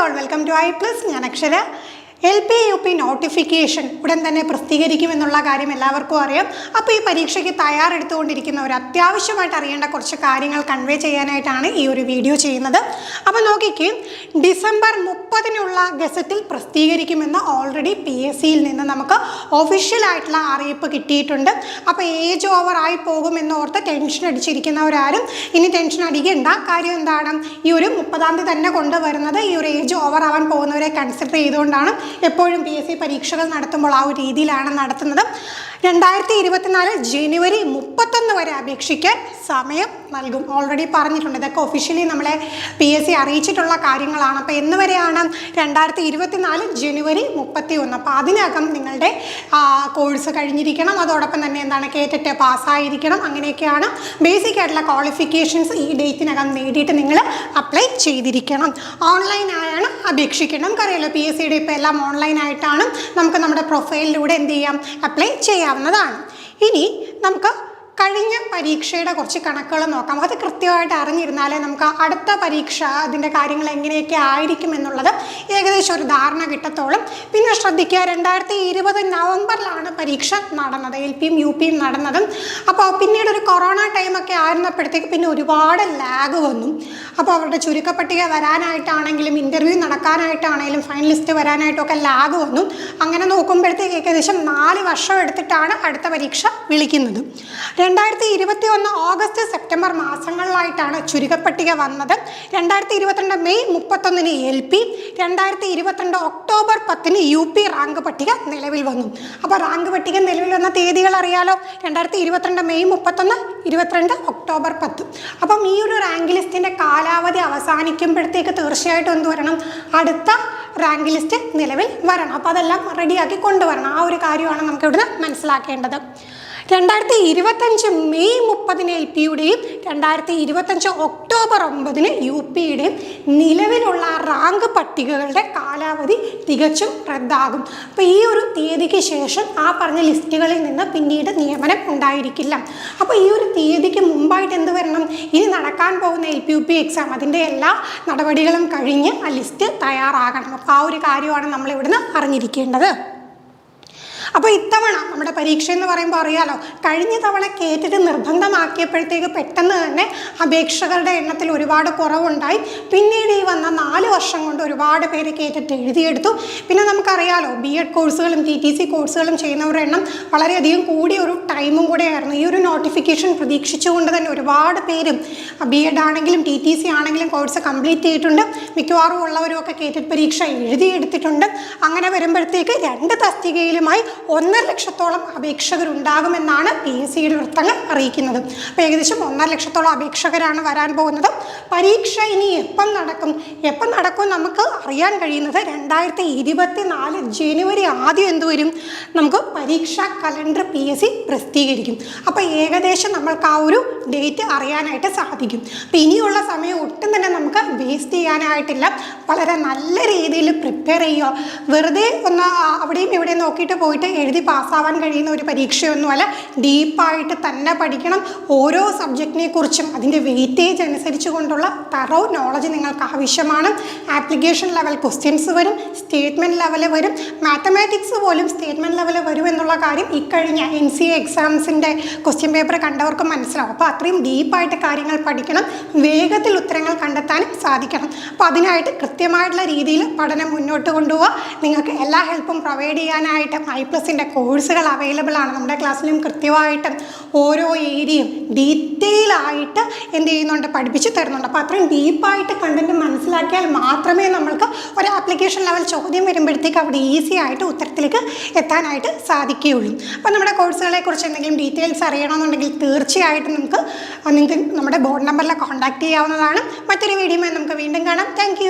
all, welcome to iPlus. ഞാൻ അക്ഷര. LP notification ഉടൻ തന്നെ പ്രസിദ്ധീകരിക്കുമെന്നുള്ള കാര്യം എല്ലാവർക്കും അറിയാം. അപ്പോൾ ഈ പരീക്ഷയ്ക്ക് തയ്യാറെടുത്തുകൊണ്ടിരിക്കുന്നവർ അത്യാവശ്യമായിട്ട് അറിയേണ്ട കുറച്ച് കാര്യങ്ങൾ കൺവേ ചെയ്യാനായിട്ടാണ് ഈ ഒരു വീഡിയോ ചെയ്യുന്നത്. അപ്പോൾ നോക്കിക്കേ, ഡിസംബർ 30-നുള്ള ഗസറ്റിൽ പ്രസിദ്ധീകരിക്കുമെന്ന് ഓൾറെഡി PSCയിൽ നിന്ന് നമുക്ക് ഒഫീഷ്യലായിട്ടുള്ള അറിയിപ്പ് കിട്ടിയിട്ടുണ്ട്. അപ്പോൾ ഏജ് ഓവർ ആയി പോകുമെന്ന് ഓർത്ത് ടെൻഷൻ അടിച്ചിരിക്കുന്നവരാരും ഇനി ടെൻഷൻ അടിക്കേണ്ട. കാര്യം എന്താണ്, ഈ ഒരു 30-ാം തീയതി തന്നെ കൊണ്ടുവരുന്നത് ഈ ഒരു ഏജ് ഓവർ ആവാൻ പോകുന്നവരെ കൺസിഡർ ചെയ്തുകൊണ്ടാണ്. എപ്പോഴും PSC പരീക്ഷകൾ നടത്തുമ്പോൾ ആ ഒരു രീതിയിലാണ് നടത്തുന്നത്. 2024 ജനുവരി 31 വരെ അപേക്ഷിക്കാൻ സമയം നൽകും. ഓൾറെഡി പറഞ്ഞിട്ടുണ്ട്. ഇതൊക്കെ ഒഫീഷ്യലി നമ്മളെ PSC അറിയിച്ചിട്ടുള്ള കാര്യങ്ങളാണ്. അപ്പോൾ എന്ന് വരെയാണ്? 2024 ജനുവരി 31. അപ്പോൾ അതിനകം നിങ്ങളുടെ കോഴ്സ് കഴിഞ്ഞിരിക്കണം. അതോടൊപ്പം തന്നെ എന്താണ്, കേറ്റിട്ട് പാസ്സായിരിക്കണം. അങ്ങനെയൊക്കെയാണ് ബേസിക് ആയിട്ടുള്ള ക്വാളിഫിക്കേഷൻസ് ഈ ഡേറ്റിനകം നേടിയിട്ട് നിങ്ങൾ അപ്ലൈ ചെയ്തിരിക്കണം. ഓൺലൈനായാണ് അപേക്ഷിക്കണം. നമുക്കറിയാലോ PSCയുടെ ഇപ്പോൾ എല്ലാം ഓൺലൈനായിട്ടാണ്. നമുക്ക് നമ്മുടെ പ്രൊഫൈലിലൂടെ എന്ത് ചെയ്യാം, അപ്ലൈ ചെയ്യാവുന്നതാണ്. ഇനി നമുക്ക് കഴിഞ്ഞ പരീക്ഷയുടെ കുറച്ച് കണക്കുകൾ നോക്കാം. അത് കൃത്യമായിട്ട് അറിഞ്ഞിരുന്നാലേ നമുക്ക് അടുത്ത പരീക്ഷ അതിൻ്റെ കാര്യങ്ങൾ എങ്ങനെയൊക്കെ ആയിരിക്കും എന്നുള്ളത് ഏകദേശം ഒരു ധാരണ കിട്ടത്തോളം. പിന്നെ ശ്രദ്ധിക്കുക, 2020 നവംബറിലാണ് പരീക്ഷ നടന്നത്, LPയും UPയും നടന്നത്. അപ്പോൾ പിന്നീട് ഒരു കൊറോണ ടൈമൊക്കെ ആയിരുന്നപ്പോഴത്തേക്ക് പിന്നെ ഒരുപാട് ലാഗ് വന്നു. അപ്പോൾ അവരുടെ ചുരുക്കപ്പട്ടിക വരാനായിട്ടാണെങ്കിലും ഇൻ്റർവ്യൂ നടക്കാനായിട്ടാണെങ്കിലും ഫൈനലിസ്റ്റ് വരാനായിട്ടൊക്കെ ലാഗ് വന്നു. അങ്ങനെ നോക്കുമ്പോഴത്തേക്ക് ഏകദേശം 4 വർഷം എടുത്തിട്ടാണ് അടുത്ത പരീക്ഷ വിളിക്കുന്നത്. 2021 ഓഗസ്റ്റ് സെപ്റ്റംബർ മാസങ്ങളിലായിട്ടാണ് ചുരുക്കപ്പട്ടിക വന്നത്. 2022 May 31 LP, 2022 October 10 UP rank പട്ടിക നിലവിൽ വന്നു. അപ്പോൾ റാങ്ക് പട്ടിക നിലവിൽ വന്ന തീയതികൾ അറിയാലോ. 2022 മെയ് 31, 22 ഒക്ടോബർ 10. അപ്പം ഈ ഒരു റാങ്ക് ലിസ്റ്റിൻ്റെ കാലാവധി അവസാനിക്കുമ്പോഴത്തേക്ക് തീർച്ചയായിട്ടും എന്ത് വരണം, അടുത്ത റാങ്ക് ലിസ്റ്റ് നിലവിൽ വരണം. അപ്പോൾ അതെല്ലാം റെഡിയാക്കി കൊണ്ടുവരണം. ആ ഒരു കാര്യമാണ് നമുക്ക് ഇവിടുന്ന് മനസ്സിലാക്കേണ്ടത്. 2025 മെയ് 30 LPയുടെയും 2025 ഒക്ടോബർ 9 UPയുടെയും നിലവിലുള്ള റാങ്ക് പട്ടികകളുടെ കാലാവധി തികച്ചും റദ്ദാകും. അപ്പോൾ ഈ ഒരു തീയതിക്ക് ശേഷം ആ പറഞ്ഞ ലിസ്റ്റുകളിൽ നിന്ന് പിന്നീട് നിയമനം ഉണ്ടായിരിക്കില്ല. അപ്പോൾ ഈ ഒരു തീയതിക്ക് മുമ്പായിട്ട് എന്ത് വരണം, ഇനി നടക്കാൻ പോകുന്ന LP-UP എക്സാം അതിൻ്റെ എല്ലാ നടപടികളും കഴിഞ്ഞ് ആ ലിസ്റ്റ് തയ്യാറാകണം. അപ്പോൾ ആ ഒരു കാര്യമാണ് നമ്മളിവിടുന്ന് അറിഞ്ഞിരിക്കേണ്ടത്. അപ്പോൾ ഇത്തവണ നമ്മുടെ പരീക്ഷ എന്ന് പറയുമ്പോൾ അറിയാലോ, കഴിഞ്ഞ തവണ കേറ്റിട്ട് നിർബന്ധമാക്കിയപ്പോഴത്തേക്ക് പെട്ടെന്ന് തന്നെ അപേക്ഷകരുടെ എണ്ണത്തിൽ ഒരുപാട് കുറവുണ്ടായി. പിന്നീട് ഈ വന്ന 4 വർഷം കൊണ്ട് ഒരുപാട് പേര് കേറ്റിട്ട് എഴുതിയെടുത്തു. പിന്നെ നമുക്കറിയാലോ, BEd കോഴ്സുകളും TTC കോഴ്സുകളും ചെയ്യുന്നവരുടെ എണ്ണം വളരെയധികം കൂടിയ ഒരു ടൈമും കൂടെയായിരുന്നു. ഈ ഒരു നോട്ടിഫിക്കേഷൻ പ്രതീക്ഷിച്ചുകൊണ്ട് തന്നെ ഒരുപാട് പേരും BEd ആണെങ്കിലും TTC ആണെങ്കിലും കോഴ്സ് കംപ്ലീറ്റ് ചെയ്തിട്ടുണ്ട്. മിക്കവാറും ഉള്ളവരുമൊക്കെ കേറ്റിട്ട് പരീക്ഷ എഴുതിയെടുത്തിട്ടുണ്ട്. അങ്ങനെ വരുമ്പോഴത്തേക്ക് 2 തസ്തികയിലുമായി 1.5 ലക്ഷത്തോളം അപേക്ഷകരുണ്ടാകുമെന്നാണ് PSCയുടെ വൃത്തങ്ങൾ അറിയിക്കുന്നത്. അപ്പോൾ ഏകദേശം 1.5 ലക്ഷത്തോളം അപേക്ഷകരാണ് വരാൻ പോകുന്നത്. പരീക്ഷ ഇനി എപ്പം നടക്കും നമുക്ക് അറിയാൻ കഴിയുന്നത് 2024 ജനുവരി ആദ്യം എന്ത് വരും, നമുക്ക് പരീക്ഷാ കലണ്ടർ PSC പ്രസിദ്ധീകരിക്കും. അപ്പോൾ ഏകദേശം നമ്മൾക്ക് ആ ഒരു ഡേറ്റ് അറിയാനായിട്ട് സാധിക്കും. അപ്പോൾ ഇനിയുള്ള സമയം ഒട്ടും തന്നെ നമുക്ക് വേസ്റ്റ് ചെയ്യാനായിട്ടില്ല. വളരെ നല്ല രീതിയിൽ പ്രിപ്പയർ ചെയ്യുക. വെറുതെ ഒന്ന് അവിടെയും ഇവിടെയും നോക്കിയിട്ട് പോയിട്ട് എഴുതി പാസ്സാവാൻ കഴിയുന്ന ഒരു പരീക്ഷയൊന്നുമല്ല. ഡീപ്പായിട്ട് തന്നെ പഠിക്കണം. ഓരോ സബ്ജക്റ്റിനെ കുറിച്ചും അതിൻ്റെ വെയിറ്റേജ് അനുസരിച്ച് കൊണ്ടുള്ള തറോ നോളജ് നിങ്ങൾക്ക് ആവശ്യമാണ്. ആപ്ലിക്കേഷൻ ലെവൽ ക്വസ്റ്റ്യൻസ് വരും, സ്റ്റേറ്റ്മെൻറ്റ് ലെവൽ വരും, മാത്തമാറ്റിക്സ് പോലും സ്റ്റേറ്റ്മെൻറ്റ് ലെവൽ വരും എന്നുള്ള കാര്യം ഇക്കഴിഞ്ഞ NCA എക്സാംസിൻ്റെ ക്വസ്റ്റ്യൻ പേപ്പർ കണ്ടവർക്ക് മനസ്സിലാവും. അപ്പോൾ അത്രയും ഡീപ്പായിട്ട് കാര്യങ്ങൾ പഠിക്കണം. വേഗത്തിൽ ഉത്തരങ്ങൾ കണ്ടെത്താനും സാധിക്കണം. അപ്പോൾ അതിനായിട്ട് കൃത്യമായിട്ടുള്ള രീതിയിൽ പഠനം മുന്നോട്ട് കൊണ്ടുപോവുക. നിങ്ങൾക്ക് എല്ലാ ഹെൽപ്പും പ്രൊവൈഡ് ചെയ്യാനായിട്ട് iPlusൻ്റെ കോഴ്സുകൾ അവൈലബിൾ ആണ്. നമ്മുടെ ക്ലാസ്സിലും കൃത്യമായിട്ടും ഓരോ ഏരിയയും ഡീറ്റെയിൽ ആയിട്ട് എന്ത് ചെയ്യുന്നുണ്ട്, പഠിപ്പിച്ച് തരുന്നുണ്ട്. അപ്പോൾ അത്രയും ഡീപ്പായിട്ട് കണ്ടന്റ് മനസ്സിലാക്കിയാൽ മാത്രമേ നമ്മൾക്ക് ഒരു ആപ്ലിക്കേഷൻ ലെവൽ ചോദ്യം വരുമ്പോഴത്തേക്ക് അവിടെ ഈസി ആയിട്ട് ഉത്തരത്തിലേക്ക് എത്താനായിട്ട് സാധിക്കുകയുള്ളൂ. അപ്പോൾ നമ്മുടെ കോഴ്സുകളെ കുറിച്ച് എന്തെങ്കിലും ഡീറ്റെയിൽസ് അറിയണമെന്നുണ്ടെങ്കിൽ തീർച്ചയായിട്ടും നിങ്ങൾക്ക് നമ്മുടെ ബോർഡ് നമ്പറിൽ കോൺടാക്ട് ചെയ്യാവുന്നതാണ്. മറ്റൊരു വീഡിയോയുമായി നമുക്ക് വീണ്ടും കാണാം. താങ്ക്